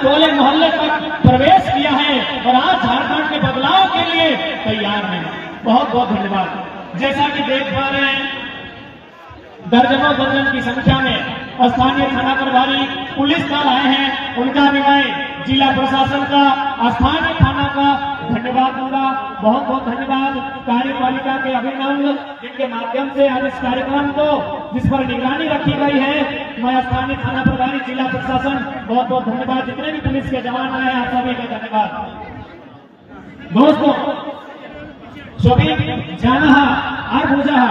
टोले मोहल्ले तक प्रवेश किया है और आज झारखंड के बदलाव के लिए तैयार है। बहुत बहुत धन्यवाद। जैसा कि देख पा रहे हैं, दर्जनों दर्जन की संख्या में स्थानीय थाना प्रभारी पुलिस दल आए हैं। उनका भी मैं जिला प्रशासन का, स्थानीय थाना का धन्यवाद दूंगा। बहुत बहुत धन्यवाद कार्यपालिका के अभिनव, जिनके माध्यम से आज इस कार्यक्रम को, जिस पर निगरानी रखी गई है, मैं स्थानीय थाना प्रभारी, जिला प्रशासन, बहुत बहुत धन्यवाद। जितने भी पुलिस के जवान आए हैं, आप सभी का धन्यवाद। दोस्तों, सभी जाना और बुझा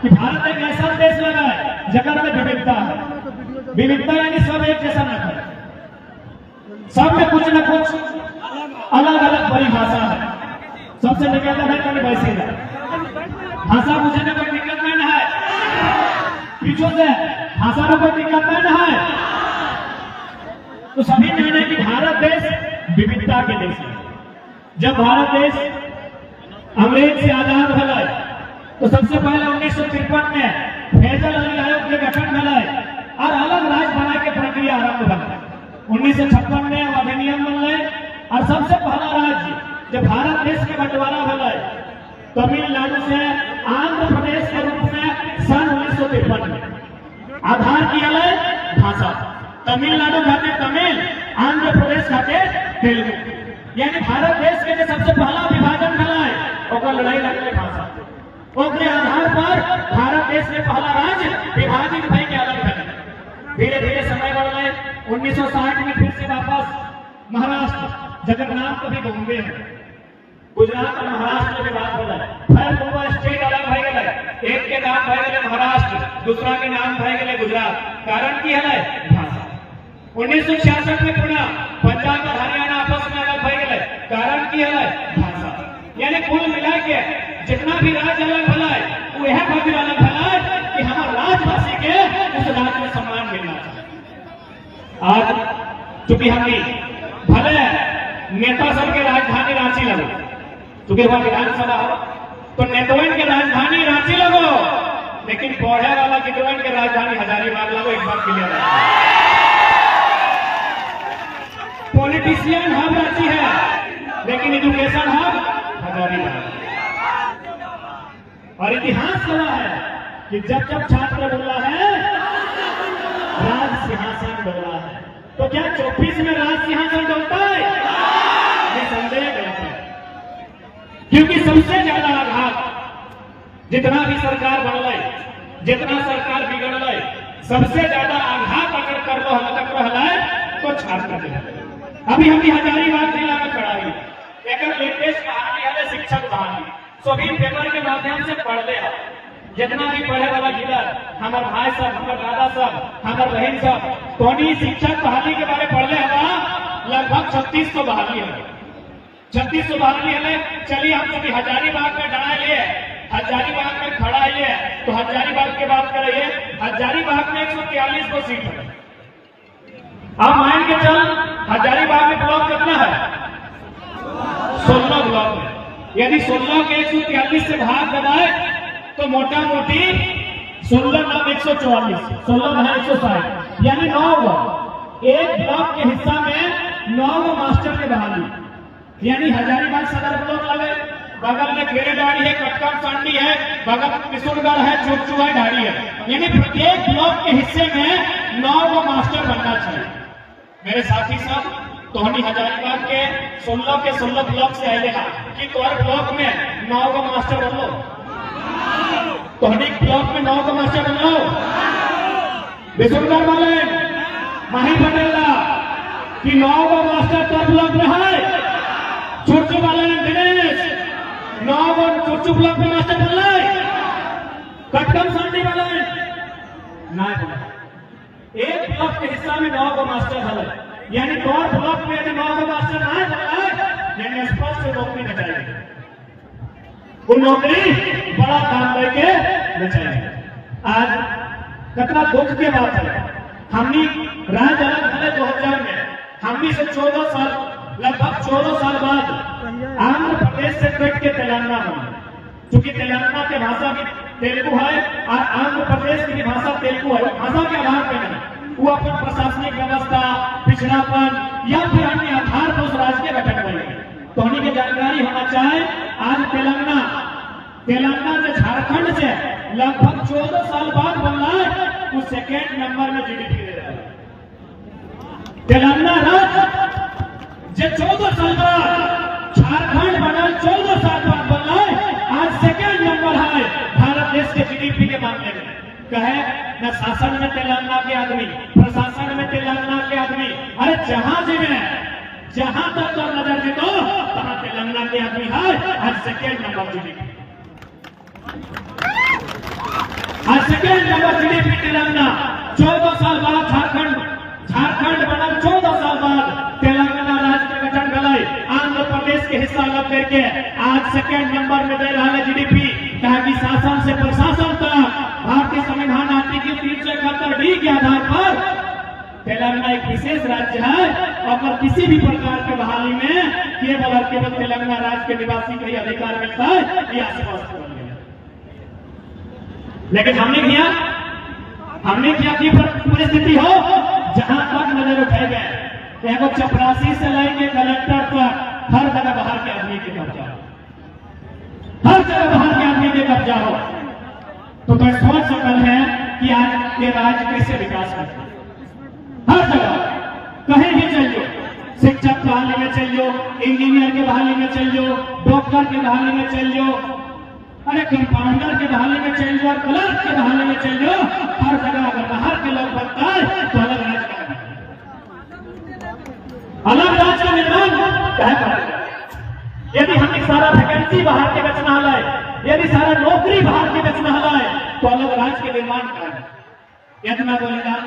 कि भारत एक ऐसा देश लगा है जगह में विविधता है। विविधता यानी सब एक जैसा न है, सब में कुछ न कुछ अलग अलग परिभाषा है। सबसे निकलता है कभी वैसे भाषा पूछने में कोई दिक्कत नहीं है, पीछे से भाषा में कोई दिक्कत नहीं है। तो सभी जाने कि भारत देश विविधता के देश है। जब भारत देश अंग्रेज से आजाद भला, तो सबसे पहले 1953 में फैजल अली आयोग के गठन भला और अलग राज्य बनाने की प्रक्रिया आरंभ भला। 1956 में अधिनियम बनल और सबसे पहला राज्य जब भारत देश के बंटवारा भला तमिलनाडु से आंध्र प्रदेश के रूप में सन 1953 में आधार किया भाषा। तमिलनाडु खाते तमिल, आंध्र प्रदेश खाते तेलुगु। यानी भारत देश के जो सबसे पहला विभाजन भला है लड़ाई लगने भाषा के आधार पर भारत देश में पहला राज्य विभाजित भई के अलग बने। धीरे धीरे समय बढ़ गए। 1960 में फिर से वापस महाराष्ट्र, जगह नाम कभी बॉम्बे है, गुजरात और महाराष्ट्र में बात हो जाए, फिर दोनों स्टेट अलग भय गए। एक के नाम भय गए महाराष्ट्र, दूसरा के नाम भय गए गुजरात। कारण की है भाषा। 1966 में पुनः पंजाब और हरियाणा आपस में अलग भय गए। कारण की है भाषा। यानी कुल मिला के जितना भी राज्य अलग भला है, वो यह खातिर अलग भला है कि हमारे राजवासी के उस राज्य में सम्मान मिलना चाहिए। आज चूंकि हमने भले नेता सब के राजधानी रांची लगो, चूंकि वहां विधानसभा हो, तो नेतवन के राजधानी रांची लगो, लेकिन पढ़े वाला गिदवन के राजधानी हजारीबाग लगो। एक बार क्लियर है, पॉलिटिशियन हब रांची है, लेकिन एजुकेशन हब हजारीबाग। और इतिहास गवाह है कि जब जब छात्र बोला है राज सिंहासन डोला है, तो क्या 24 में राज सिंहासन डोलता है? निसंदेह डोलता है। क्योंकि सबसे ज्यादा आघात जितना भी सरकार बढ़ रही, जितना सरकार बिगड़ रही, सबसे ज्यादा आघात अगर कर रहा है तो छात्र के। अभी हम हजारीबाग जिला में खड़ा है, एक लेटेस्ट कहानी है शिक्षक बहाली। सभी पेपर के माध्यम से पढ़ ले, जितना भी पढ़े वाला जिला, हमारे भाई सब, हमारे दादा सब, हमारे बहन सब, कौनी शिक्षक बहाली के बारे पढ़ ले। लगभग 3600 बहाली है, 3600 बहाली है। चलिए हम सभी हजारीबाग में डरा लिए, हजारीबाग में खड़ा है, तो हजारीबाग की बात करिए। हजारीबाग में 143 को सीट है। आप मान के चल, हजारीबाग में ब्लॉक कितना है? 16 ब्लॉक है। यदि 16 के 143 से भाग लगाए तो मोटा मोटी 16 9 144, 16 9 160, यानी 9 ब्लॉक। एक ब्लॉक के हिस्सा में 9 मास्टर के बहाली। यानी हजारीबाग सदर ब्लॉक लगे, बगल में केरेडाड़ी है, कटकम सांडी है, बगल किशोरगढ़ है, चोकचू है, ढाड़ी है। यानी प्रत्येक ब्लॉक के हिस्से में 9 मास्टर बनना चाहिए। मेरे साथी सब, तो हम हजारीबाग के 16 ब्लॉक से आए कि तोहर ब्लॉक में 9 मास्टर बन लो, तो हम ब्लॉक में 9 मास्टर बन लो। बिशुनगढ़ वाले माही पटेला कि 9 मास्टर तोहर ब्लॉक में है। चुरचू वाले दिनेश 9 चुरचू ब्लॉक में मास्टर बन ले। कटकम सांडी वाले ना, एक ब्लॉक के हिस्सा में 9 मास्टर है। यानी दौड़ ब्लॉक में यदि 9 मास्टर ना बनाए, यानी स्पष्ट नौकरी न चाहिए। वो नौकरी बड़ा काम करके न चाहिए। आज कितना दुख की बात है, हमने राज्य अलग भले 2000 में, हमने से 14 साल, लगभग 14 साल बाद आंध्र प्रदेश से कट के तेलंगाना बना। चूंकि तेलंगाना की भाषा भी तेलुगु है और आंध्र प्रदेश की भाषा तेलुगु है, भाषा के आधार पर नहीं। वो अपन प्रशासनिक व्यवस्था, पिछड़ापन या फिर अन्य आधार पर उस राज्य के गठन करेंगे। तो उन्हीं की जानकारी होना चाहे। आज तेलंगाना से झारखंड से लगभग 14 साल बाद बन रहा है, वो सेकेंड नंबर में जीडीपी दे रहा है। तेलंगाना राज्य जो 14 साल बाद, झारखंड बना 14 साल बाद बन रहा है, आज सेकेंड नंबर है भारत देश के जीडीपी के मामले में। कहे न शासन में तेलंगाना के आदमी, प्रशासन में तेलंगाना के आदमी, अरे जहां तक तो नजर जीतो वहां तेलंगाना के आदमी है। आज सेकेंड नंबर जीडीपी, आज सेकेंड नंबर जीडीपी तेलंगाना। 14 साल बाद झारखंड बना 14 साल बाद तेलंगाना राज्य के गठन गए, आंध्र प्रदेश के हिस्सा लग करके आज सेकेंड नंबर में दे रहा है जीडीपी। कहा कि शासन से प्रशासन तक भारतीय संविधान आर्टिकल 371D के आधार पर तेलंगाना एक विशेष राज्य है। और किसी भी प्रकार के बहाली में केवल और केवल तेलंगाना राज्य के निवासी को ही अधिकार मिलता है, ये आश्वस्त कर दिया। लेकिन हमने क्या की परिस्थिति हो, जहां तक नजर उठाए गए, एगो चपरासी से लेके कलेक्टर तक हर जगह बाहर के आदमी के कब्जा, हर जगह बाहर के आदमी के कब्जा हो। तो सोच सकल है कि आज ये राज्य कैसे विकास करते। हर जगह कहीं भी चलिए, शिक्षक के बहाली में चलिए, इंजीनियर के बहाली में चलिए, डॉक्टर के बहाली में चलिए, अरे कंपाउंडर के बहाली में चलिए, क्लर्क के बहाली में चलिए, हर जगह अगर बाहर के लोग बनता है तो अलग राज्य का निर्माण क्या करेगा। यदि हम सारा वैकेंसी बाहर के बचना है, यदि सारा नौकरी बाहर के बचना है, तो अलग राज्य के निर्माण करें। इतना बलिदान,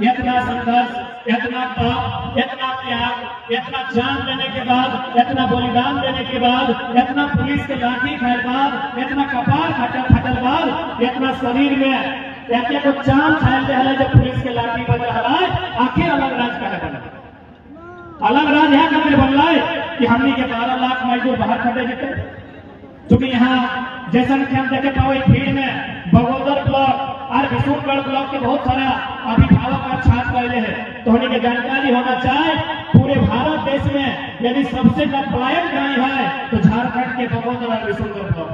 इतना संघर्ष, इतना पाप, इतना त्याग, इतना जान देने के बाद, इतना बलिदान देने के बाद, इतना पुलिस के लाठी खाए बाद, इतना कपार फटल बाद, इतना शरीर में को जान छाल दे जब पुलिस के लाठी बज रहा है, आखिर अलग राज्य का बना। अलग राज्य यहाँ करने बन रहा है कि हमने के 12 लाख मजदूर बाहर खड़े जीते। क्योंकि यहाँ जैसा कि हम देखे पाओ भीड़ में बगोदर ब्लॉक और विशुनगढ़ ब्लॉक के बहुत सारा अभिभावक और छात्र पहले हैं। तो उन्हें जानकारी होना चाहिए, पूरे भारत देश में यदि सबसे कंप्लायंट गाय है तो झारखंड के बगोदर और विशुनगढ़ ब्लॉक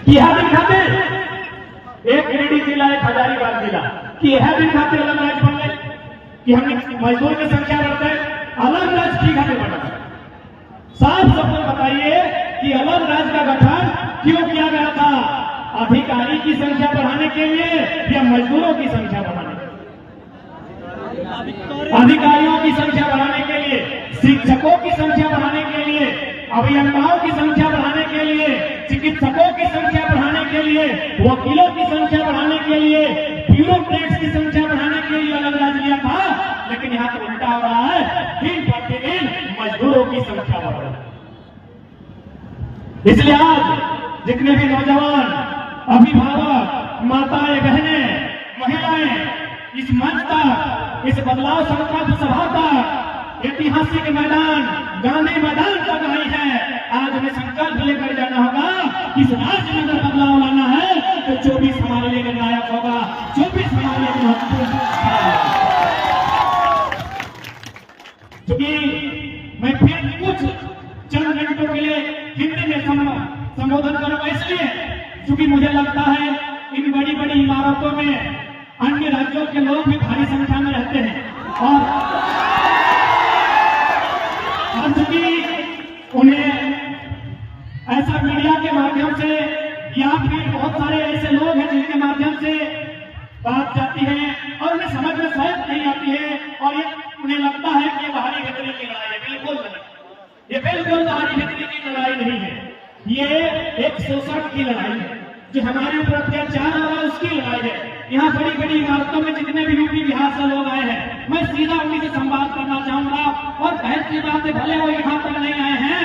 की। यह दिन खाते एक गिरिडीह जिला, एक हजारीबाग जिला की यह दिन खाते अलग राज्य बन गए कि हमने मजदूर की संख्या बढ़ते, अलग राज्य की घाटे बढ़ा। साफ सबको बताइए कि अलग राज्य का गठन क्यों किया गया था? अधिकारी की संख्या बढ़ाने के लिए या मजदूरों की संख्या बढ़ाने के लिए? अधिकारियों की संख्या बढ़ाने के लिए, शिक्षकों की संख्या बढ़ाने के लिए, अभियंताओं की संख्या बढ़ाने के लिए, चिकित्सकों की संख्या बढ़ाने के लिए, वकीलों की संख्या बढ़ाने के लिए, ब्यूरोक्रेट्स की संख्या बढ़ाने के लिए अलग राज्य लिया था। लेकिन यहाँ तो उल्टा हो रहा है, दिन प्रतिदिन मजदूरों की संख्या बढ़ रही है। इसलिए आज जितने भी नौजवान, अभिभावक, माताएं, बहनें, महिलाएं इस मंच तक, इस बदलाव संकल्प सभा तक, ऐतिहासिक मैदान, गांधी मैदान तक आई है। आज हमें संकल्प लेकर जाना होगा कि इस राज्य में अगर बदलाव लाना है तो 24 हमारे लिए निर्णायक होगा, 24 हमारे लिए महत्वपूर्ण। क्योंकि मैं फिर कुछ चंद घंटों के लिए हिंदी में संबोधन करूंगा, इसलिए क्योंकि मुझे लगता है इन बड़ी बड़ी इमारतों में अन्य राज्यों के लोग भी भारी संख्या में रहते हैं और चूंकि उन्हें ऐसा मीडिया के माध्यम से या फिर बहुत सारे ऐसे लोग हैं जिनके माध्यम से बात जाती है और उन्हें समझ में शायद नहीं आती है और ये उन्हें लगता है कि ये बाहरी भीतरी की लड़ाई है। बिल्कुल नहीं, ये बिल्कुल बाहरी भीतरी की लड़ाई नहीं है। ये एक शोषण की लड़ाई है, जो हमारे ऊपर अत्याचार हो रहा है उसकी लड़ाई है। यहाँ बड़ी बड़ी इमारतों में जितने भी यूपी बिहार से लोग आए हैं, मैं सीधा उन्हीं से संवाद करना चाहूंगा। और बहस की बात है, भले वो यहाँ तक नहीं आए हैं,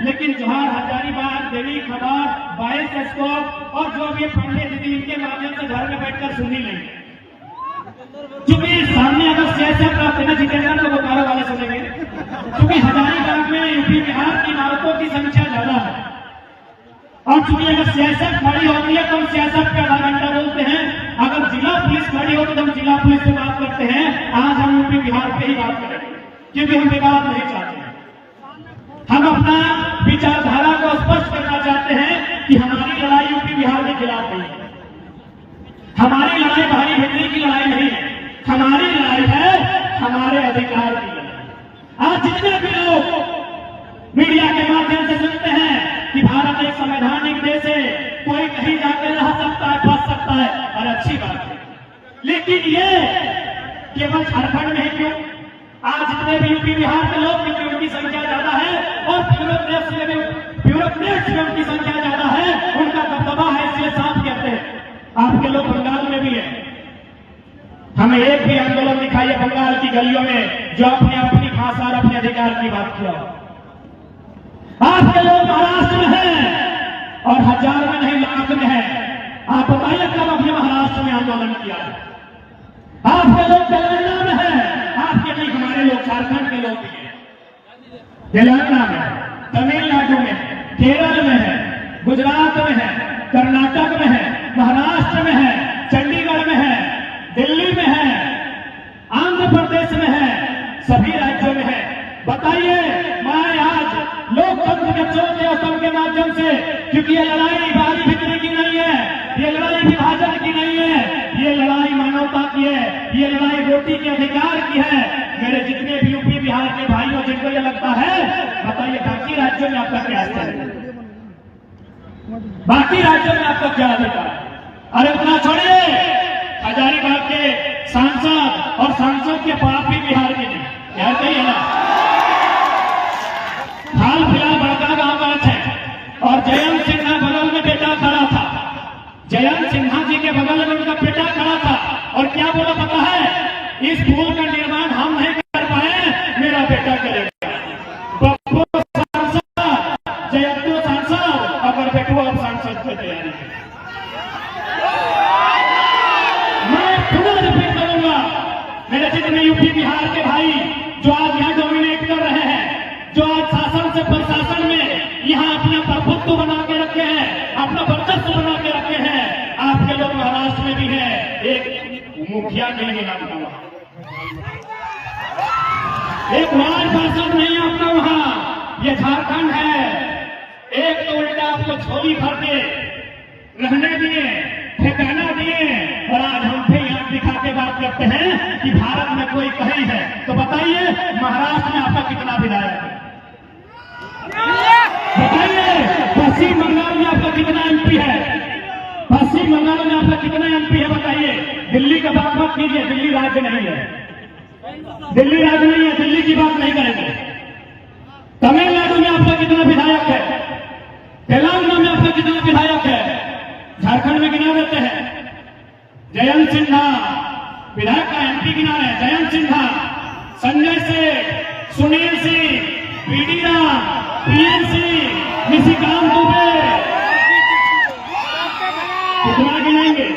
लेकिन जोहार, हजारीबाग, देवी खबर, 22 स्कोप और जो भी पंडित दीदी इनके माध्यम से घर में बैठकर सुन ही लेंगे। क्योंकि सामने अगर सियासत प्राप्त है जितेंद्र तो बोकारो वाले सुनेंगे, क्योंकि हजारीबाग में यूपी बिहार की इमारतों की संख्या ज्यादा है। और चूंकि अगर सियासत खड़ी होती है तो हम सियासत का आधा घंटा बोलते हैं, अगर जिला पुलिस खड़ी हो तो हम जिला पुलिस से बात करते हैं, आज हम यूपी बिहार पे ही बात करेंगे, क्योंकि हम विवाद नहीं चाहते हैं। हम अपना विचारधारा को स्पष्ट करना चाहते हैं कि हमारी लड़ाई यूपी बिहार के खिलाफ नहीं है, हमारी लड़ाई भाई भित्री की लड़ाई नहीं है, हमारी लड़ाई है हमारे अधिकार की लड़ाई। आज जितने भी लोग मीडिया के माध्यम से सुनते हैं कि भारत एक संवैधानिक देश है, कोई कहीं जाकर रह सकता है, बच सकता है, और अच्छी बात है, लेकिन ये केवल झारखंड में ही क्यों? आज जितने भी यूपी बिहार के लोग, क्योंकि उनकी संख्या ज्यादा है और ब्यूरोक्रेट्स में उनकी संख्या ज्यादा है, उनका दबदबा है, इसलिए साफ कहते हैं। आपके लोग बंगाल में भी है, हमें एक भी आंदोलन दिखाइए बंगाल की गलियों में जो अपने अपनी भाषा और अपने अधिकार की बात किया। आपके लोग महाराष्ट्र में हैं और हजार में नहीं लाख में है। आप बताइए कब अपने महाराष्ट्र में आंदोलन किया? आपके लोग तेलंगाना में हैं, आपके नहीं, हमारे लोग झारखंड के लोग भी हैं, तेलंगाना में, तमिलनाडु में, केरल में है, गुजरात में है, कर्नाटक में है, महाराष्ट्र में है, चंडीगढ़ में है, दिल्ली में है, आंध्र प्रदेश में है, सभी राज्यों में है। बताइए, मैं आज लोकतंत्र के चौथे स्तंभ के माध्यम से, क्योंकि ये लड़ाई बारी भित्री की नहीं है, ये लड़ाई विभाजन की नहीं है, ये लड़ाई मानवता की है, ये लड़ाई रोटी के अधिकार की है। मेरे जितने भी यूपी बिहार के भाइयों जिनको ये लगता है, बताइए बाकी राज्यों में आपका क्या स्तर है? बाकी राज्यों में आपका क्या अधिकार है? अरे उतना छोड़िए, हजारीबाग के सांसद और सांसद के बाप भी बिहार के नहीं, क्या कहिए ना। हाल फिलहाल बड़का गांव का है और जयंत सिन्हा बगल में बेटा खड़ा था, जयंत सिन्हा जी के बगल में उनका बेटा खड़ा था और क्या बोला पता है? इस पुल का निर्माण हम नहीं कर पाए, मेरा बेटा करेगा। बब्बू सांसद, जयंत सांसद, अगर बेटू अब सांसद की तैयारी है। मैं पुनः रिपीट करूंगा, मेरे जितने यूपी बिहार के भाई जो आज यहाँ डोमिनेट कर रहे हैं, जो आज शासन से प्रशासन में यहाँ अपना प्रभुत्व बना के रखे हैं, अपना वर्चस्व बना के रखे हैं, आपके लोग महाराष्ट्र में भी है, एक मुखिया नहीं है आपका वहां, एक वार्ड पार्षद नहीं आपका वहां, ये झारखंड है। एक तो उल्टा आपको झोली भर के रहने दिए, ठिकाना दिए, और आज हम भी यहाँ दिखा के बात करते हैं कि भारत में कोई कहीं है। तो बताइए महाराष्ट्र में आपका कितना विधायक है? बताइए पश्चिम बंगाल में आपका कितना एमपी है? पश्चिम बंगाल में आपका कितना एमपी है? बताइए। दिल्ली का बात मत कीजिए, दिल्ली राज्य नहीं है, दिल्ली राज्य नहीं है, दिल्ली की बात नहीं करेंगे। तमिलनाडु में आपका कितना विधायक है? तेलंगाना में आपका कितना विधायक है? झारखंड में गिना देते हैं। जयंत सिन्हा विधायक का एमपी गिना है, जयंत सिन्हा, संजय सेठ, सुनील सिंह, पीडी राम, पीएन सिंह, निशिकांत दुबे, कितना गिनाएंगे,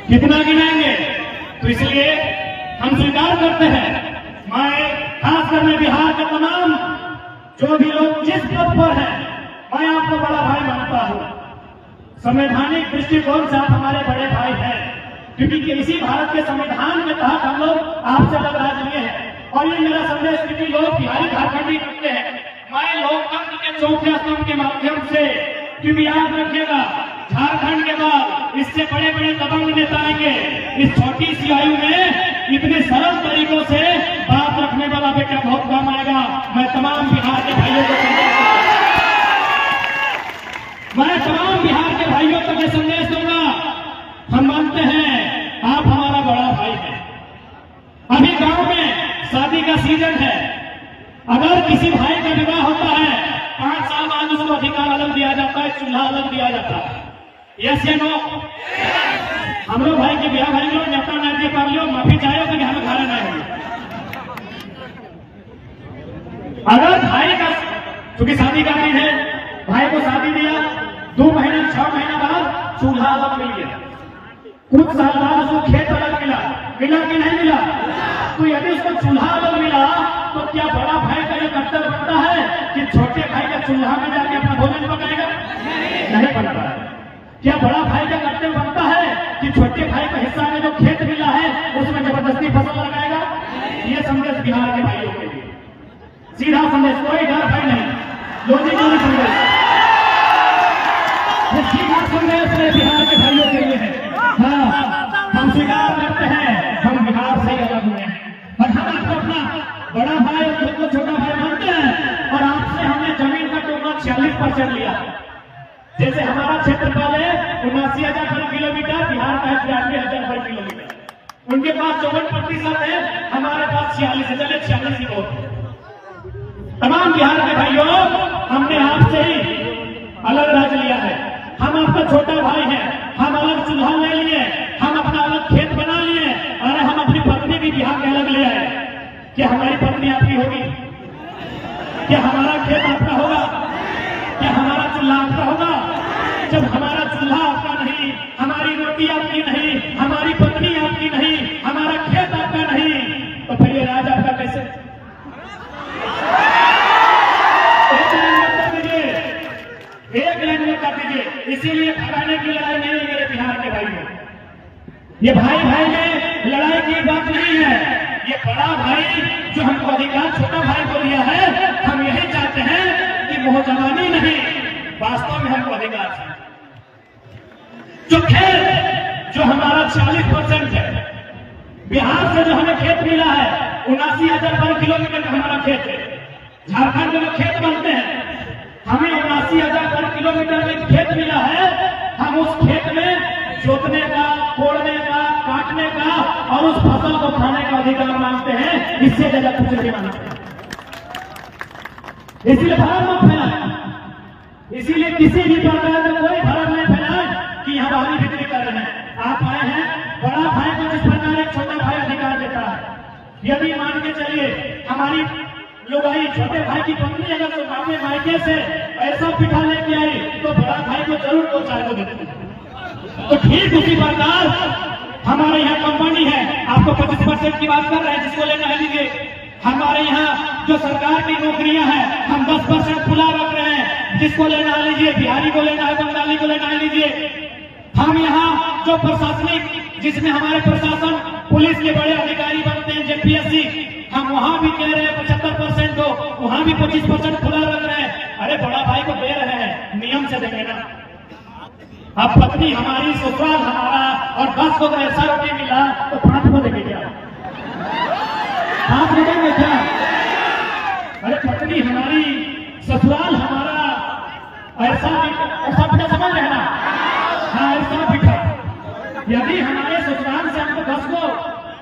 कितना गिनाएंगे? तो इसलिए हम स्वीकार करते हैं, मैं खासकर मैं बिहार के तमाम जो भी लोग जिस पद पर है, मैं आपको बड़ा भाई मानता हूं। संवैधानिक दृष्टिकोण से आप हमारे बड़े भाई हैं, क्योंकि इसी भारत के संविधान के तहत हम लोग आपसे अलग राज लिए हैं। और ये मेरा संदेश क्योंकि लोग बिहारी झारखंडी करते हैं, मैं लोकतंत्र के चौथे स्तंभ के माध्यम से, क्योंकि याद रखिएगा झारखंड के बाद इससे बड़े बड़े दबंग नेता आएंगे। इस छोटी सी आयु में इतने सरल तरीकों से बात रखने वाला बेटा बहुत कम आएगा। मैं तमाम बिहार के भाइयों को मैं तमाम बिहार के भाइयों को ये संदेश दूंगा, हम मानते हैं आप हमारा बड़ा भाई है। अभी गांव में शादी का सीजन है, अगर किसी भाई का विवाह होता है 5 साल बाद उसको अधिकार अलग दिया जाता है, चूल्हा अलग दिया जाता है। यस या नो? हम लोग भाई के ब्याह भाई लोग नेता नहीं दे पा लो, माफी चाहे तो हमें खाना नहीं होगा। अगर भाई का, क्योंकि शादी का दिन है, भाई को शादी दिया, 2 महीने 6 महीना बाद चूल्हा अलग मिल गया, कुछ साल बाद उसको खेत अलग मिला, मिला कि नहीं मिला? तो यदि उसको चूल्हा अलग मिला तो क्या बड़ा भाई का ये कर्तव्य बनता है कि छोटे भाई का चूल्हा में जाके अपना भोजन पकाएगा? नहीं बनता है। क्या बड़ा भाई का कर्तव्य बनता है कि छोटे भाई को हिस्सा में जो खेत मिला है उसमें जबरदस्ती फसल लगाएगा। ये संदेश बिहार के भाइयों के लिए, सीधा संदेश, कोई डर भय नहीं, लॉजिकल संदेश, ये सीधा संदेश है बिहार के भाइयों के लिए है। हाँ, हम स्वीकार करते हैं हम बिहार से अलग हुए हैं और हम आपको अपना बड़ा भाई और खुद को छोटा भाई मानते हैं। और आपसे हमने जमीन का टुकड़ा 46% लिया। जैसे हमारा क्षेत्रफल है 79,000 वर्ग किलोमीटर, बिहार का है 93,000 वर्ग किलोमीटर। उनके पास 54% है, हमारे पास 46 है। चलिए 46 ही बहुत। तमाम बिहार के भाइयों, हमने आपसे ही अलग राज्य लिया है। हम आपका छोटा भाई हैं, हम अलग चूल्हा ले लिए, हम अपना अलग खेत बना लिए और हम अपनी पत्नी भी बिहार के अलग ले आए। क्या हमारी पत्नी आपकी होगी? क्या हमारा खेत आपका होगा? क्या हमारा चूल्हा आपका होगा? जब हमारा चूल्हा आपका नहीं, हमारी रोटी आपकी नहीं, हमारी पत्नी आपकी नहीं, हमारा खेत आपका नहीं, तो फिर ये राज आपका कैसे? एक लाइन में कर दीजिए। इसीलिए भगाने की लड़ाई नहीं है मेरे बिहार के भाइयों। ये भाई भाई में लड़ाई की बात नहीं है। ये बड़ा भाई जो हमको अधिकार छोटा भाई को दिया है, हम यही चाहते हैं कि वो जवानी नहीं, वास्तव में हमको अधिकार है। जो खेत जो हमारा 40% है, बिहार से जो हमें खेत मिला है 79,000 वर्ग किलोमीटर का हमारा खेत है। झारखंड में जो खेत बनते हैं, हमें 79,000 वर्ग किलोमीटर में खेत मिला है। हम उस खेत में जोतने का, कोड़ने का, काटने का और उस फसल को खाने का अधिकार मांगते हैं। इससे ज्यादा कुछ नहीं मांगते। इसीलिए भ्रम मत फैलाएं, इसीलिए किसी भी प्रकार का कोई भ्रम नहीं फैलाएं कि हम भारी बिक्री कर रहे हैं। आप आए हैं, बड़ा भाई को जिस प्रकार एक छोटा भाई अधिकार देता है, यदि मान के चलिए हमारी लुगाई छोटे भाई की पत्नी अगर तो मामे मायके से ऐसा पिठा लेके आई तो बड़ा भाई को जरूर 2-4 को देते हैं। तो ठीक उसी प्रकार हमारे यहाँ कंपनी है, आपको 25% की बात कर रहे हैं, जिसको लेना है लीजिए। हमारे यहाँ जो सरकार की नौकरियां हैं, हम 10% खुला रख रहे हैं, जिसको लेना है लीजिए। बिहारी को लेना है, बंगाली को लेना है लीजिए। हम यहाँ जो प्रशासनिक, जिसमें हमारे प्रशासन पुलिस के बड़े अधिकारी बनते हैं, जेपीएससी, हम वहां भी कह रहे हैं 75% हो, वहां भी 25% खुला रख रहे हैं। अरे बड़ा भाई को दे रहे हैं, नियम से देंगे ना। अब पत्नी हमारी, ससुराल हमारा, और 10 को ऐसा रोटी मिला तो 5 को देंगे क्या? 5 को देंगे क्या? अरे पत्नी हमारी, ससुराल हमारा, ऐसा पिठा समझ रहे ना? हाँ, ऐसा पिठा। यदि हमारे ससुराल से हमको 10 को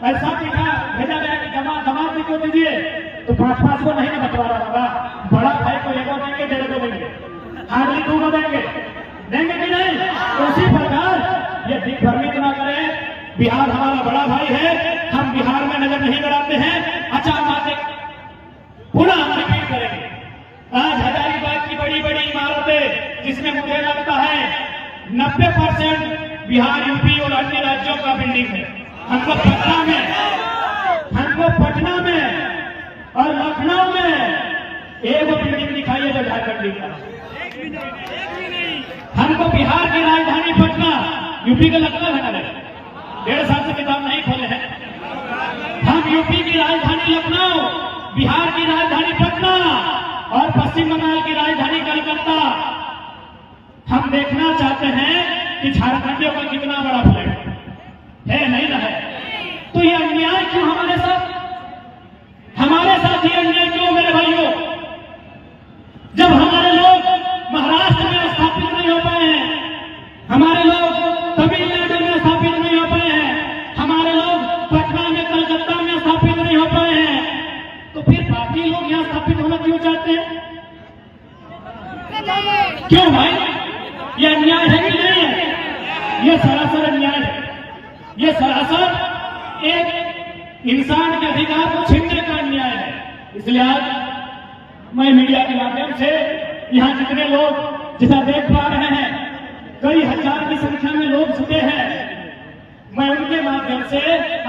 ऐसा पिठा भेजा गया कि दमाद को दीजिए, तो 5-5 को नहीं ना बंटवारा होगा। बड़ा भाई को 1 को देंगे, 1.5 को देंगे, हार्डली 2 को देंगे कि नहीं? तो उसी प्रकार ये दिग्भ्रमित ना करें। बिहार हमारा बड़ा भाई है, हम बिहार में नजर नहीं गड़ाते हैं। अच्छा, बातें पूरा हम रिपीट करेंगे। आज हजारीबाग की बड़ी बड़ी इमारतें, जिसमें मुझे लगता है 90% बिहार, यूपी और अन्य राज्यों का बिल्डिंग है। हमको पटना में और लखनऊ में एक बिल्डिंग दिखाई है जो झारखंड का। हमको बिहार की राजधानी पटना, यूपी का लखनऊ है ना, 1.5 साल से किताब नहीं खोले हैं। हम यूपी की राजधानी लखनऊ, बिहार की राजधानी पटना और पश्चिम बंगाल की राजधानी कलकत्ता। हम देखना चाहते हैं कि झारखंडियों का कितना बड़ा फ्लैट है, नहीं ना है? तो ये अन्याय क्यों हमारे साथ ये अन्याय क्यों मेरे भाइयों? जब हमारे लोग महाराष्ट्र में स्थापित नहीं हो पाए हैं, हमारे लोग तमिलनाडु में स्थापित नहीं हो पाए हैं, हमारे लोग पटना में, कलकत्ता में स्थापित नहीं हो पाए हैं, तो फिर बाकी लोग यहाँ स्थापित होना क्यों चाहते हैं? क्यों भाई? ये अन्याय है कि नहीं है? ये सरासर अन्याय है। ये सरासर एक इंसान के अधिकार को छीनने का अन्याय है। इसलिए आज मैं मीडिया के माध्यम से यहाँ जितने लोग जितना देख पा रहे हैं, कई हजार की संख्या में लोग जुटे हैं, मैं उनके माध्यम से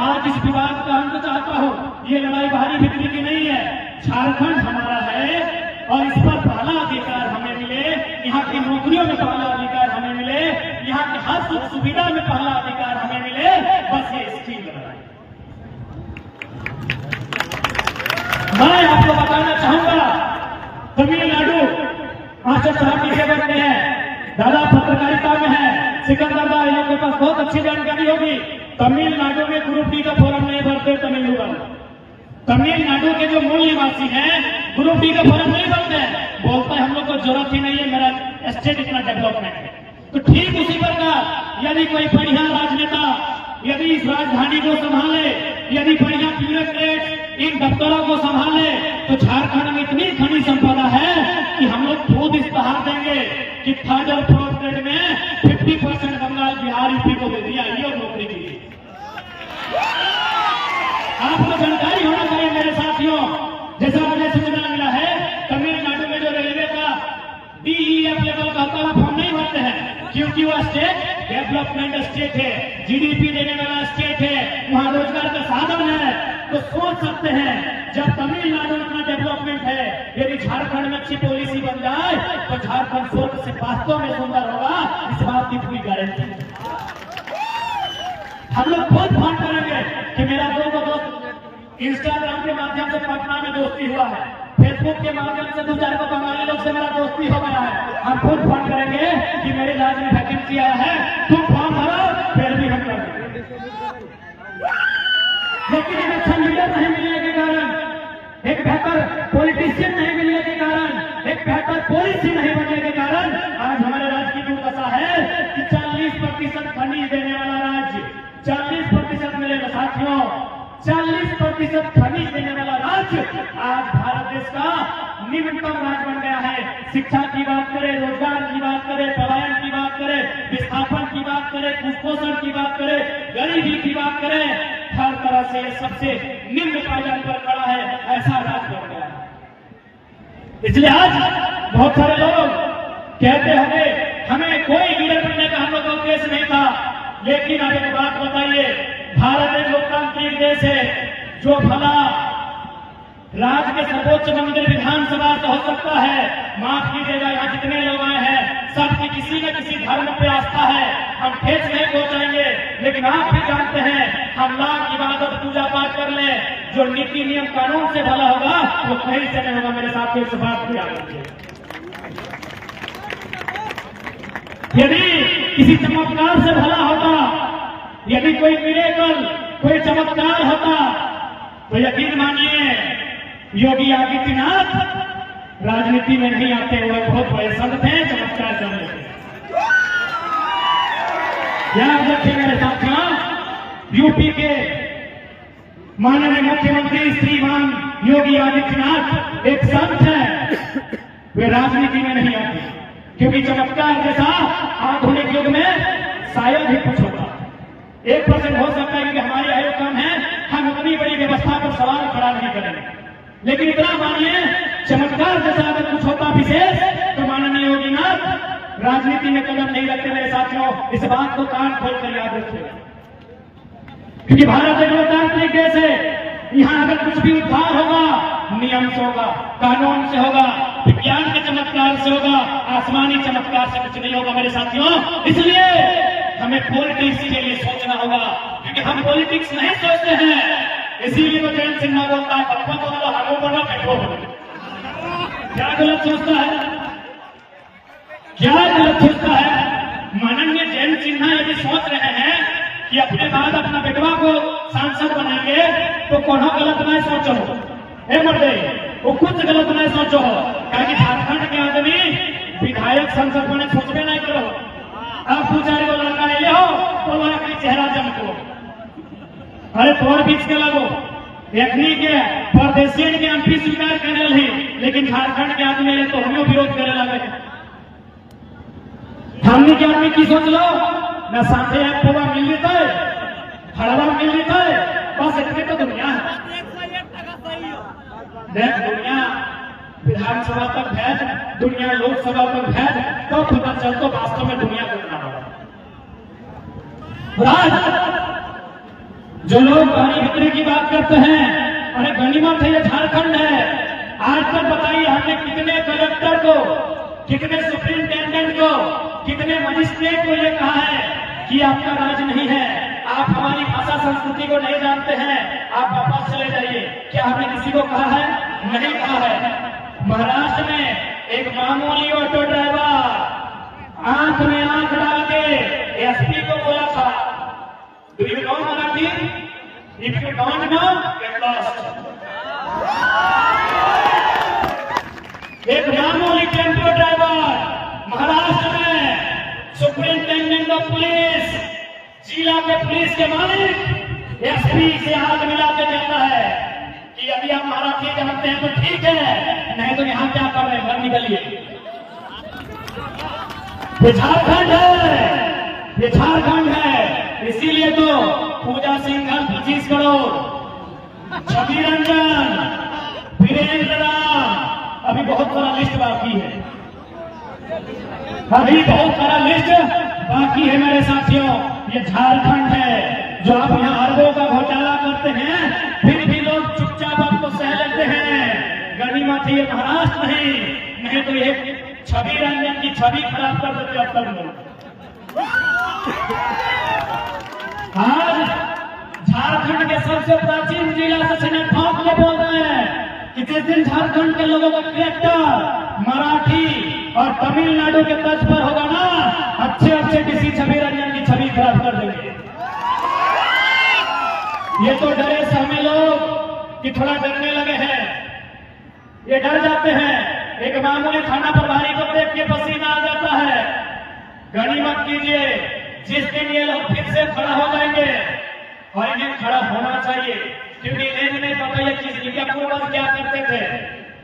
आज इस विवाद का अंत चाहता हूँ। ये लड़ाई बाहरी बिक्री की नहीं है। झारखंड हमारा है और इस पर पहला अधिकार हमें मिले, यहाँ की नौकरियों में पहला अधिकार हमें मिले, यहाँ की हर सुख सुविधा में पहला अधिकार हमें पार्षद साहब नीचे बैठते हैं, दादा पत्रकारिता में है, सिकंदर दा, इन लोगों के पास बहुत अच्छी जानकारी होगी। तमिलनाडु में ग्रुप डी का फॉर्म नहीं भरते तमिल वाले। तमिलनाडु के जो मूल निवासी हैं ग्रुप डी का फॉर्म नहीं भरते हैं, बोलते हैं हम लोग को जरूरत ही नहीं है, मेरा स्टेट इतना डेवलपमेंट है। तो ठीक उसी प्रकार यदि कोई बढ़िया राजनेता यदि इस राजधानी को संभाले, यदि बढ़िया ब्यूरोक्रेट इन दफ्तरों को संभाले, तो झारखंड में इतनी खनिज संपदा है कि हम लोग खुद इस्तेहार देंगे कि थर्ड और फोर्थ ग्रेड में 50% बंगाल बिहार यूपी को दे दिया, ये और नौकरी की। आपको जानकारी होना चाहिए मेरे साथियों, जैसा मुझे सूचना मिला है तमिलनाडु में जो रेलवे का DEF लेवल का फॉर्म नहीं भरते हैं, क्योंकि वह स्टेट डेवलपमेंट स्टेट है, GDP देने वाला स्टेट है, वहां रोजगार का साधन है। तो सोच सकते हैं जब तमिलनाडु इतना डेवलपमेंट है, यदि झारखंड में अच्छी पॉलिसी बन जाए तो झारखंड स्वर्ग से वास्तव में सुंदर होगा, इस बात की पूरी गारंटी है। हम लोग बहुत बात करेंगे कि मेरा दोस्त इंस्टाग्राम के माध्यम से पटना में दोस्ती हुआ है, फेसबुक के माध्यम से 2-4 को बंगाली लोग से मेरा दोस्ती हो गया है। हम खुद फोन करेंगे कि मेरे राज्य में वैकेंसी आया है, तुम फॉर्म भरो, फिर भी हम करेंगे। लेकिन एक अच्छा लीडर नहीं मिलने के कारण, एक बेहतर पॉलिटिशियन नहीं मिलने के कारण, एक बेहतर पॉलिसी नहीं बनने के कारण आज हमारे राज्य की दुर्दशा है कि 40% खनिज देने वाला राज्य, 40% मेरे साथियों, 40% खनिज देने वाला राज्य आज भारत देश का निम्नतम राज्य बन गया है। शिक्षा की बात करें, रोजगार की बात करें, पलायन की बात करें, विस्थापन की बात करें, कुपोषण की बात करें, गरीबी की बात करें, हर तरह से ये सबसे निम्न पायदान पर खड़ा है, ऐसा राज्य बन गया है। इसलिए आज बहुत सारे लोग कहते होंगे हमें कोई लीडर बनने का हम लोग का उद्देश्य नहीं था, लेकिन अब एक बात बताइए, भारत एक लोकतांत्रिक देश है, जो भला राज्य के सर्वोच्च मंदिर विधानसभा से हो सकता है, माफ कीजिएगा यहाँ जितने लोग आए हैं सबकी किसी न किसी धर्म पे आस्था है, हम ठेस नहीं पहुंचाएंगे, लेकिन आप भी जानते हैं हम लाख इबादत पूजा पाठ कर ले, जो नीति नियम कानून से भला होगा वो कहीं से नहीं होगा। मेरे साथ इस बात को याद रखिए। यदि किसी चमत्कार से भला होता, यदि कोई मिरेकल, कोई चमत्कार होता, तो यकीन मानिए योगी आदित्यनाथ राजनीति में नहीं आते हुए बहुत बड़े संत थे, चमत्कार करने थे। याद रखिए मेरे साथियों, यूपी के माननीय मुख्यमंत्री श्रीमान योगी आदित्यनाथ एक संत है, वे राजनीति में नहीं आते, क्योंकि चमत्कार जैसा आधुनिक युग में शायद ही कुछ होता। 1% हो सकता है क्योंकि हमारी आयु कम है, हम उतनी बड़ी व्यवस्था पर सवाल खड़ा नहीं करेंगे, लेकिन इतना मानिए चमत्कार जैसा अगर कुछ होता विशेष तो माननीय योगीनाथ राजनीति में कदम नहीं रखते। मेरे साथियों, इस बात को कान खोलकर याद रखिएगा, क्योंकि भारत एक लोकतांत्रिक देश है, यहाँ अगर कुछ भी उद्धार होगा नियम से होगा, कानून से होगा, विज्ञान के चमत्कार से होगा, आसमानी चमत्कार से कुछ नहीं होगा। मेरे साथियों, इसलिए हमें पॉलिटिक्स के लिए सोचना होगा, क्योंकि हम पॉलिटिक्स नहीं सोचते हैं। इसीलिए तो जयंत सिन्हा बोलता है पप्पा बोलो, हलो बोलो, बैठो बोलो। क्या गलत सोचता है, क्या गलत सोचता है? माननीय जयंत सिन्हा यदि सोच रहे हैं कि अपने बाद अपना बेटवा को सांसद बनाएंगे, तो कोनो गलत नहीं सोचो, हे मर्दे, वो कुछ गलत नहीं सोचो, क्योंकि झारखंड के आदमी विधायक संसद बने सोचबे नहीं करो। अब पुजारी को लड़का ले हो तो वह अपनी चेहरा चमको, अरे तोड़ बीच के लगो, एकनी के परदेशियन के एमपी स्वीकार करने लगी, लेकिन झारखंड के आदमी तो हमियों विरोध करे लगे। हमने के आदमी की सोच लो न, साथे एक पोवा मिल लेता है, हड़वा मिल लेता है, बस इतने तो दुनिया है। देख दुनिया विधानसभा तक भेज, दुनिया लोकसभा तक भेज, तो पता चलता वास्तव में दुनिया कितना होगा। जो लोग गनी बिक्री की बात करते हैं, अरे गनीमत है, ये झारखंड है। आज तक बताइए हमने कितने कलेक्टर को, कितने सुप्रिंटेंडेंट को, कितने मजिस्ट्रेट को ये कहा है कि आपका राज नहीं है, आप हमारी भाषा संस्कृति को नहीं जानते हैं, आप वापस चले जाइए। क्या हमने किसी को कहा है? नहीं कहा है। महाराष्ट्र में एक मामूली ऑटो ड्राइवर आंख में आंख डाल के एसपी को बोला था, do you know Marathi? If you don't know get lost. एक मामूली टेम्पो ड्राइवर महाराष्ट्र में सुप्रिंटेंडेंट ऑफ पुलिस, जिला के पुलिस के मालिक एसपी से हाथ मिला के कहता है कि यदि आप मराठी जानते हैं तो ठीक है, नहीं तो यहां क्या कर रहे हैं, घर निकलिए। ये झारखंड है, ये झारखंड है। इसीलिए तो पूजा सिंघल 25 करोड़, छवि रंजन, वीरेंद्र राम, अभी बहुत बड़ा लिस्ट बाकी है, अभी बहुत बड़ा लिस्ट बाकी है मेरे साथियों। ये झारखंड है जो आप यहाँ अरबों का घोटाला करते हैं, फिर भी लोग चुपचाप आपको सह लेते हैं। गनीमत ये महाराष्ट्र नहीं तो ये छवि रंजन की छवि खराब कर देते अब तक लोग। आज झारखंड के सबसे प्राचीन जिला से सीने ठोक के बोल रहे हैं कि जिस दिन झारखंड के लोगों का कैरेक्टर मराठी और तमिलनाडु के तर्ज पर होगा ना, अच्छे किसी छवि रंजन की छवि खराब कर देंगे। ये तो डरे से हमें लोग कि थोड़ा डरने लगे हैं, ये डर जाते हैं। एक मामूली थाना प्रभारी को देख के पसीना आ जाता है। गनीमत कीजिए, जिस दिन ये लोग फिर से खड़ा हो जाएंगे, और इन्हें खड़ा होना चाहिए, क्योंकि इन्हें नहीं पता ये किसकी क्या पूर्वज क्या करते थे।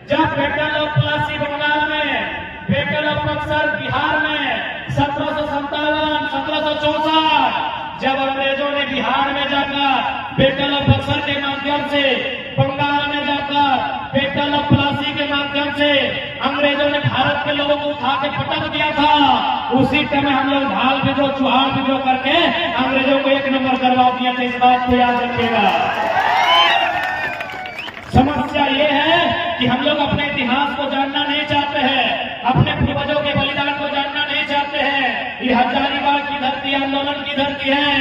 जब बेटल ऑफ प्लासी बंगाल में, बेटल ऑफ बक्सर बिहार में 1757, 1764, जब अंग्रेजों ने बिहार में जाकर बेटल ऑफ बक्सर के माध्यम से, बंगाल में जाकर बेटल ऑफ प्लासी के माध्यम से अंग्रेजों ने भारत के लोगों को उठा के पटक दिया था, उसी टाइम हम लोग ढाल विद्रोह, चुहार विद्रोह करके अंग्रेजों को एक नंबर करवा दिया था। इस बात को याद रखिएगा। समस्या ये है कि हम लोग अपने इतिहास को जानना नहीं चाहते हैं, अपने पूर्वजों के बलिदान को जानना नहीं चाहते हैं। ये हजारीबाग की धरती, आंदोलन की धरती है।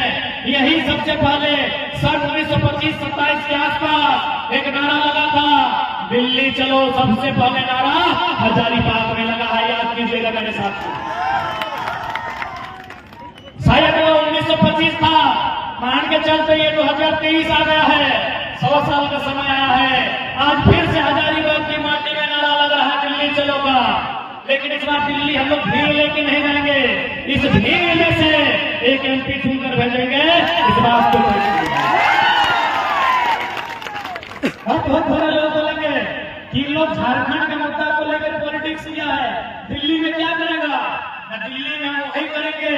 यही सबसे पहले सन 1925-27 के आसपास एक नारा लगा था, दिल्ली चलो। सबसे पहले नारा हजारीबाग में लगा है, याद कीजिएगा मेरे साथ। शायद वो 1925 था, मान के चलते ये 2023 आ गया है, 100 साल का समय आया है। आज फिर से हजारीबाग की माटी में नारा लग रहा है, दिल्ली चलो का। लेकिन इस बार दिल्ली हम लोग भीड़ लेके नहीं जाएंगे, इस भीड़ में से एक एमपी चुनकर भेजेंगे। इस बात को बहुत सारे लोग बोलेंगे कि लोग झारखंड के मुद्दा को लेकर पॉलिटिक्स किया है, दिल्ली में क्या करेगा? दिल्ली में हम वही करेंगे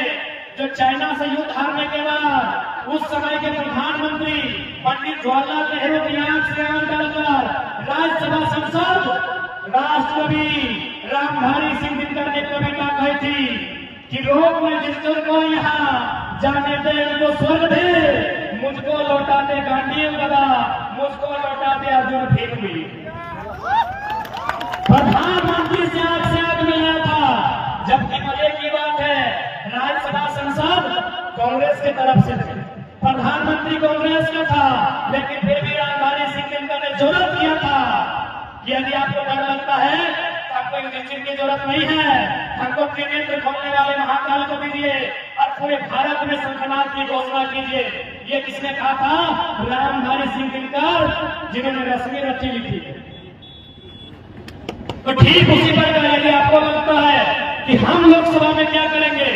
जो चाइना से युद्ध हारने के बाद उस समय के प्रधानमंत्री पंडित जवाहरलाल नेहरू की आंख से आंख डालकर राज्यसभा सांसद राष्ट्रकवि रामधारी सिंह दिनकर ने कविता कही थी कि रोग में जिसको को यहाँ जाने दे उनको स्वर्ग दे, मुझको लौटा दे गांधी गदा, मुझको लौटा दे अर्जुन भीम भी। प्रधानमंत्री से आंख मिला था। जबकि मजे की बात है, राज्यसभा सांसद कांग्रेस की तरफ से थे, प्रधानमंत्री कांग्रेस का था, लेकिन फिर भी रामधारी सिंह दिनकर ने जरूरत किया था कि यदि आपको डर लगता है तो आपको इंजेक्शन की जरूरत नहीं है, हमको त्रिनेत्र खोलने वाले महाकाल को दीजिए और पूरे भारत में शंखनाद की घोषणा कीजिए। ये किसने कहा था? रामधारी सिंह दिनकर, जिन्होंने रश्मि रची लिखी। तो ठीक उसी प्रकार यदि आपको लगता है कि हम लोकसभा में क्या करेंगे,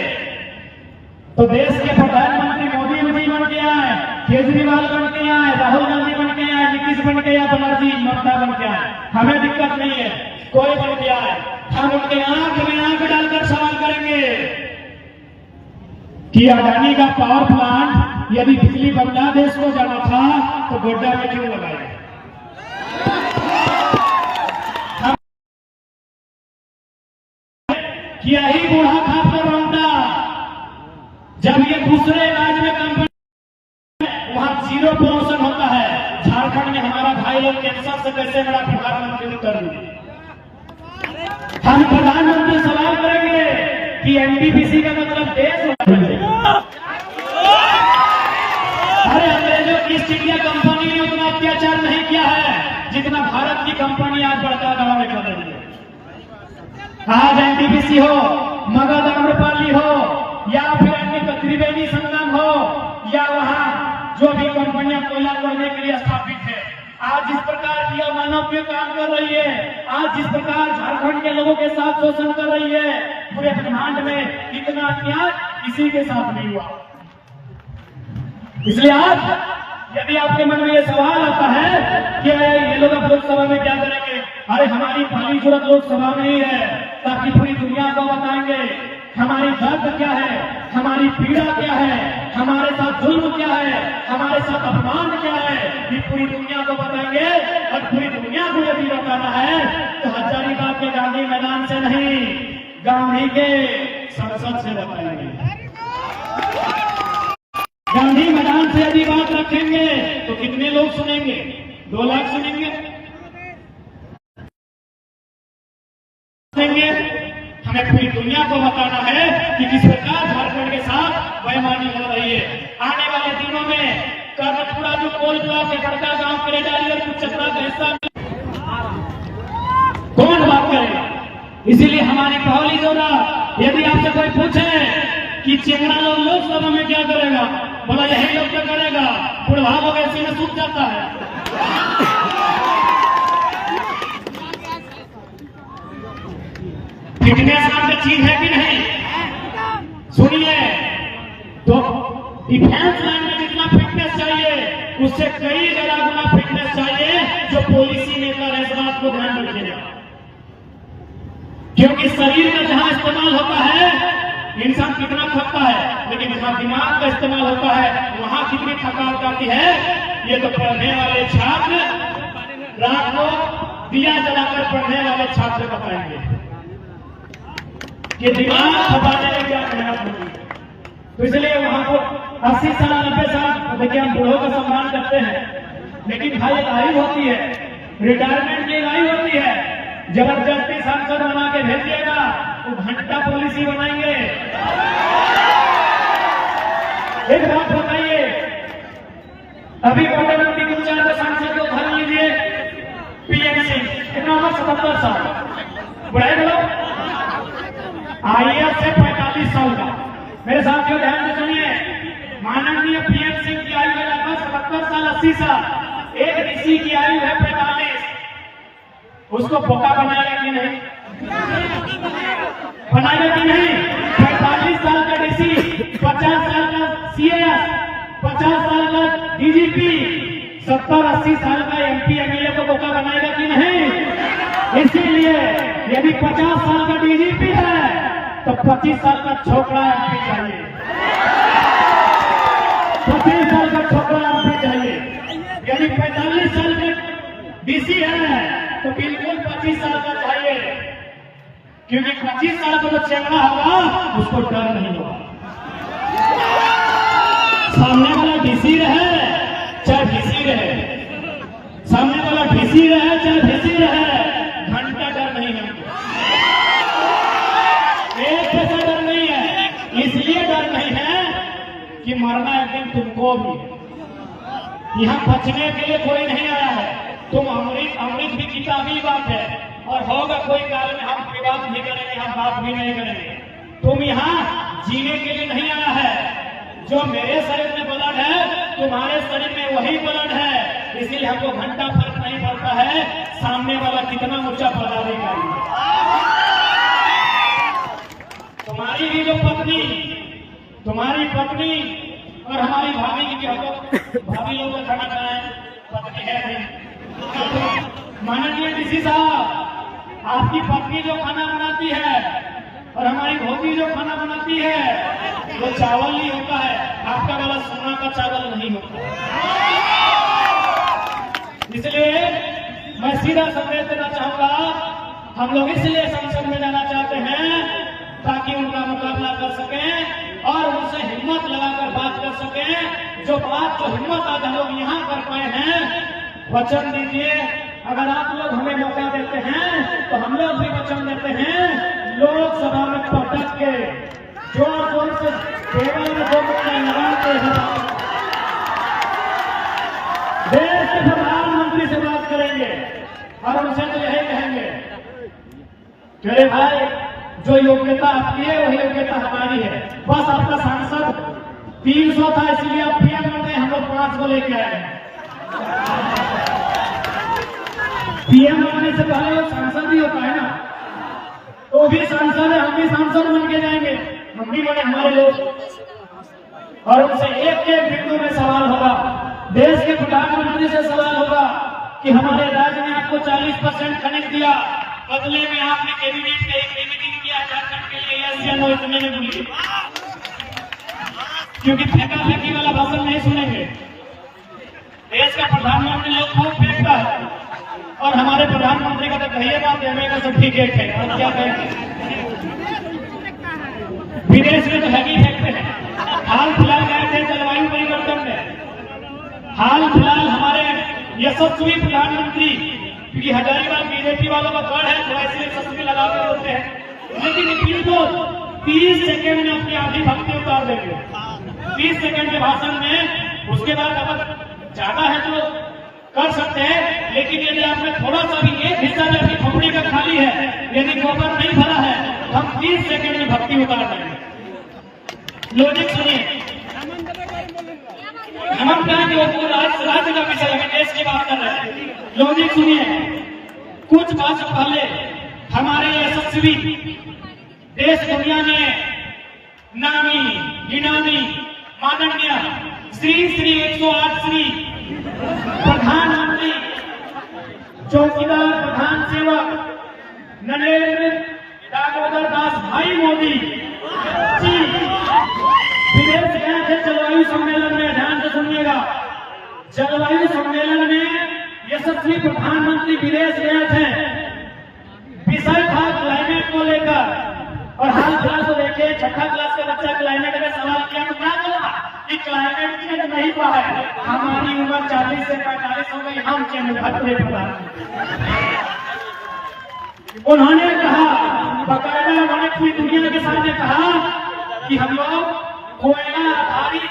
तो देश के प्रधानमंत्री मोदी जी बन के आए, केजरीवाल बन के आए, राहुल गांधी बन के आए, नीतीश बन के आए, बनर्जी ममता बन के आए, हमें दिक्कत नहीं है, कोई बन के आए, हम उनके आंख में आंख डालकर सवाल करेंगे कि अडानी का पावर प्लांट यदि बिजली बांग्लादेश को जाना था तो गोड्डा में क्यों लगाया? क्या ही बूढ़ा था तो मानता, जब ये दूसरे राज्य में कंपनी वहां 0 प्रमोशन होता है, झारखंड में हमारा भाई लोग कैंसर से कैसे बड़ा प्रधानमंत्री उत्तर दिए। हम प्रधानमंत्री सवाल करेंगे कि एनटीपीसी का मतलब देश होगा। अरे अंग्रेजों की ईस्ट इंडिया कंपनी ने उतना अत्याचार नहीं किया है जितना भारत की कंपनी आज बड़का गांव में कर रही है। आज एनटीपीसी हो, मगध आम्रपाली हो, या फिर अन्य त्रिवेणी संगम हो, या वहां जो भी कंपनियां कोयला करने के लिए स्थापित है, आज जिस प्रकार की अमानवीय काम कर रही है, आज जिस प्रकार झारखंड के लोगों के साथ शोषण कर रही है, पूरे ब्रह्मांड में इतना अन्याय किसी के साथ नहीं हुआ। इसलिए आज यदि आपके मन में ये सवाल आता है कि ये लोग अब लोकसभा में क्या करेंगे, अरे हमारी पहली जरूरत लोकसभा में ही है, ताकि पूरी दुनिया को बताएंगे हमारी दर्द क्या है, हमारी पीड़ा क्या है, हमारे साथ जुल्म क्या है, हमारे साथ अपमान क्या है, ये पूरी दुनिया को बताएंगे। और पूरी दुनिया को यदि बताना है तो हजारीबाग के गांधी मैदान से नहीं, गांधी के संसद से बताएंगे। गांधी मैदान से यदि बात रखेंगे तो कितने लोग सुनेंगे? 2 लाख सुनेंगे। हमें पूरी दुनिया को बताना है कि किस प्रकार झारखंड के साथ बेईमानी हो रही है। आने वाले दिनों में कर्नपुरा जो कोल ब्लॉक के बड़का गांव करेडारी और कुचक्रा का हिस्सा कौन बात करेगा? इसीलिए हमारी पहली जोड़ा, यदि आपसे कोई पूछे कि चेंगड़ा लोग लोकसभा में क्या करेगा, बोला यही लोग क्या करेगा, बुढ़वा लोग ऐसे में सूख जाता है। फिटनेस नाम की चीज है कि नहीं? सुनिए, तो डिफेंस लाइन में जितना फिटनेस चाहिए उससे कई ज्यादा गुना फिटनेस चाहिए जो पॉलिसी मेकर है, इस बात को ध्यान रखिएगा। क्योंकि शरीर का जहां इस्तेमाल होता है इंसान कितना थकता है, लेकिन जहां दिमाग का इस्तेमाल होता है वहां कितनी थकावट आती है, ये तो पढ़ने वाले छात्र, रात को दिया जलाकर पढ़ने वाले छात्र बताएंगे कि दिमाग खपाने में क्या मेहनत होती है। तो इसलिए वहां को 80 साल 90 साल देखिए हम बूढ़ों का सम्मान करते हैं, लेकिन भाई एक आयु होती है, रिटायरमेंट की एक आयु होती है। जबरदस्ती सांसद बना के भेज दिएगा तो घंटा पॉलिसी बनाएंगे। एक बात बताइए, अभी बड़े मंत्री गुलजार के सांसद को धर लीजिए, पीएम सिंह कितना उम्र 77 साल, बुढ़ाई बोलो, आईएएस से 45 साल का। मेरे साथियों ध्यान से सुनिए, माननीय पीएम सिंह की आयु है लगभग 77 साल 80 साल, एक ऋषि की आयु है 45। उसको बोका बनाएगा कि नहीं? बनाएगा कि नहीं? 45 साल का डीसी, 50 साल का सीएस, 50 साल का डीजीपी, 70-80 साल का एमपी एमएलए को बोका बनाएगा कि नहीं? इसीलिए यदि 50 साल का डीजीपी है तो 25 साल का छोकरा एमपी चाहिए, 25 साल का छोकरा एमपी चाहिए। यदि 45 साल का डीसी है तो बिल्कुल 25 साल का चाहिए, क्योंकि 25 साल का जो चेंगड़ा होगा उसको डर नहीं होगा। सामने वाला डीसी रहे चाहे डीसी रहे, सामने वाला डीसी रहे चाहे डीसी रहे, घंटा डर नहीं है, एक पैसा डर नहीं है। इसलिए डर नहीं है कि मरना एक दिन तुमको भी है, यहां बचने के लिए कोई नहीं आया है। तुम अमृत भी किताबी बात है, और होगा कोई कारण हम विवाद नहीं करेंगे, हम बात भी नहीं करेंगे। तुम यहाँ जीने के लिए नहीं आया है, जो मेरे शरीर में ब्लड है तुम्हारे शरीर में वही ब्लड है। इसीलिए हमको घंटा फर्क नहीं पड़ता है सामने वाला कितना ऊंचा पदाधिकारी है। तुम्हारी भी जो पत्नी, तुम्हारी पत्नी और हमारी भाभी की भाभी लोग का खाना खाए, पत्नी है नहीं। माननीय डीसी साहब, आपकी पत्नी जो खाना बनाती है और हमारी धोबी जो खाना बनाती है वो चावल नहीं होता है, आपका वाला सोना का चावल नहीं होता। इसलिए मैं सीधा संदेश देना चाहूंगा, हम लोग इसलिए संसद में जाना चाहते हैं ताकि उनका मुकाबला कर सकें और उनसे हिम्मत लगाकर बात कर सकें। जो बात जो हिम्मत आज हम लोग यहाँ कर पाए हैं, वचन दीजिए, अगर आप लोग हमें मौका देते हैं तो हम लोग भी वचन देते हैं, लोकसभा में पटक के जोर जोर से टेबल में दो लगाते हैं, देश के प्रधानमंत्री से बात करेंगे और उनसे तो यही कहेंगे मेरे भाई, जो योग्यता आपकी है वही योग्यता हमारी है। बस आपका सांसद 300 था इसलिए आप पीएम बने, हम लोग 500 लेके आए। पीएम बनने से पहले वो सांसद भी होता है ना, तो भी सांसद है, हम भी सांसद बन के जाएंगे, हम भी बने हमारे लोग। और उनसे एक एक बिंदु में सवाल होगा, देश के प्रधानमंत्री से सवाल होगा कि हमारे राज्य ने आपको 40% खनिज दिया, बदले में आपने कैबिनेट में एक मीटिंग किया झारखंड के लिए, यस या नो इतने में बोलिए, क्योंकि फेंका फेंकी वाला भाषण नहीं सुनेंगे। देश का प्रधानमंत्री लोग खूब फेंकता है और हमारे प्रधानमंत्री का तो कहिए बात है, सर्टिफिकेट है, और क्या कहेंगे। विदेश में तो हैवी फेंकते हैं। हाल फिलहाल गए थे जलवायु परिवर्तन में, हाल फिलहाल हमारे यशस्वी प्रधानमंत्री, क्योंकि हजारीबाग बीजेपी वालों का गढ़ है, थोड़ा इसलिए यशस्वी लगा के बोलते हैं, लेकिन निखिल को 30 सेकेंड में अपनी आधी भक्ति उतार देंगे, 30 सेकेंड के भाषण में। उसके बाद अगर ज्यादा है तो कर सकते हैं, लेकिन यदि आपने थोड़ा सा भी एक हिस्सा में अपनी खोपड़ी का खाली है, यदि गोबर नहीं भरा है, हम 30 सेकेंड में भक्ति उतार देंगे। लॉजिक सुनिए, हम क्या राज्य का विषय है, देश की बात कर रहे हैं। लॉजिक सुनिए, कुछ वर्ष पहले हमारे यशस्वी देश दुनिया में नामी गिनामी माननीय श्री 108 श्री प्रधानमंत्री चौकीदार प्रधान सेवक नरेंद्र दामोदर दास भाई मोदी जी विदेश गए थे जलवायु सम्मेलन में। ध्यान से सुनिएगा, जलवायु सम्मेलन में यशस्वी प्रधानमंत्री विदेश गए थे, विषय था क्लाइमेट को लेकर। और हाल फिलहाल तो देखिए, छठा क्लास का बच्चा क्लाइमेट में सवाल किया तो क्या बोला कि क्लाइमेट चेंज नहीं हुआ है, हमारी उम्र 40 से 45 हो गई, हम चेंज भरते पड़ा। उन्होंने कहा, बकायदा उन्होंने पूरी दुनिया के सामने कहा कि हम लोग कोयला आधारित,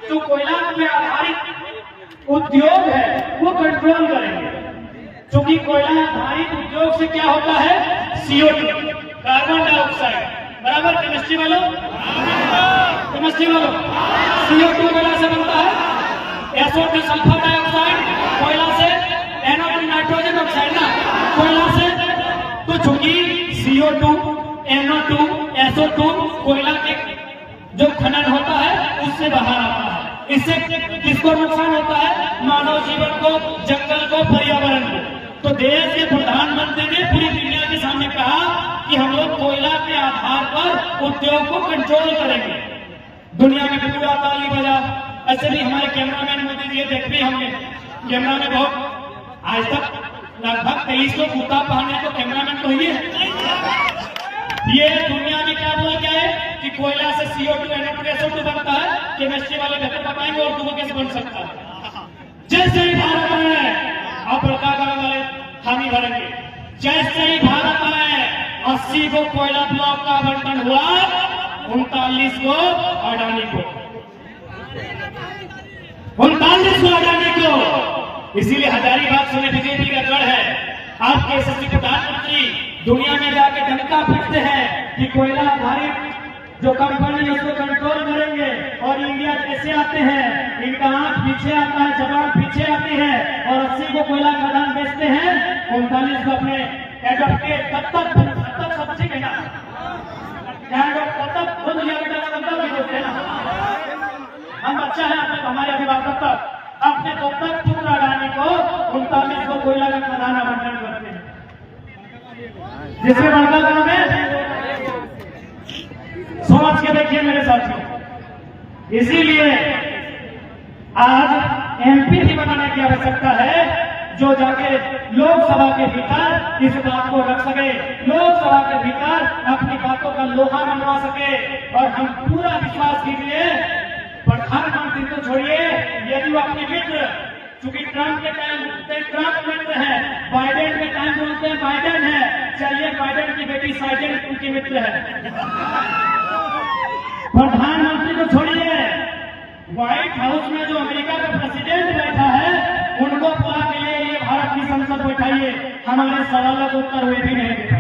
जो कोयला पे आधारित उद्योग है वो कंट्रोल करेंगे, क्योंकि कोयला आधारित उद्योग से क्या होता है, CO2 कार्बन डाइऑक्साइड, बराबर। केमिस्ट्री वालों, केमिस्ट्री वालों, CO2 कोयला से बनता है, SO2 सल्फर डाइऑक्साइड कोयला से, NO2 नाइट्रोजन ऑक्साइड ना कोयला से। तो चूंकि CO2, NO2, SO2 कोयला के जो खनन होता है उससे बाहर आता है, इससे किसको नुकसान होता है, मानव जीवन को, जंगल को, पर्यावरण को। तो देश के प्रधानमंत्री ने पूरी दुनिया के सामने कहा कि हम लोग कोयला के आधार पर उद्योग को कंट्रोल करेंगे। दुनिया में पूरा ताली बजा। ऐसे भी हमारे कैमरामैन मोदी जी देख भी होंगे, कैमरा में बहुत आज तक लगभग 23 लोग कुर्ता पहने, तो कैमरामैन तो ये ये दुनिया में क्या बोला क्या है कि कोयला से CO2, NO2, SO2 बनता है। केमिस्ट्री वाले बेहतर बताएंगे और तुम्हें कैसे बन सकता है। जैसे ही भारत है, आप प्रकाश वाले हामी भरेंगे, जैसे ही भारत आए 80 को कोयला ब्लॉक का आवंटन हुआ, 39 को अडानी को, 39 को अडानी को। इसीलिए हजारीबाग सुने बीजेपी का गढ़ है। आपके यशस्वी प्रधानमंत्री दुनिया में जाके जनता पूछते हैं कि कोयला आधारित जो कंपनी है उसको कंट्रोल करेंगे, और इंडिया कैसे आते हैं, इनका आंख पीछे आता है, जबान पीछे आती है, और 80 को कोयला खदान बेचते हैं, 39 को अपने एडवोकेट तब तक सब्जी के ना तब तक खुद लिया भी होते हैं ना। हम बच्चा है अपने, हमारे अभिभावक तक अपने तब तक पुत्र अडानी को 39 को कोयला का खदान आवंटन करते हैं, जिसके बड़का काम है। समझ के देखिए मेरे साथियों, इसीलिए आज MP भी बनाने की आवश्यकता है, जो जाके लोकसभा के भीतर इस बात को रख सके, लोकसभा के भीतर अपनी बातों का लोहा मनवा सके। और हम पूरा विश्वास कीजिए, प्रधानमंत्री तो छोड़िए, यदि वो अपने मित्र, चूंकि ट्रंप के टाइम ट्रंप मित्र है, बाइडेन के टाइम बोलते हैं बाइडेन है, चलिए बाइडेन की बेटी साइडेन उनकी मित्र है। प्रधानमंत्री को छोड़िए, व्हाइट हाउस में जो अमेरिका का प्रेसिडेंट बैठा है, उनको पूरा के लिए ये भारत की संसद बैठाइए, हमारे सवालों का उत्तर वे भी नहीं देते।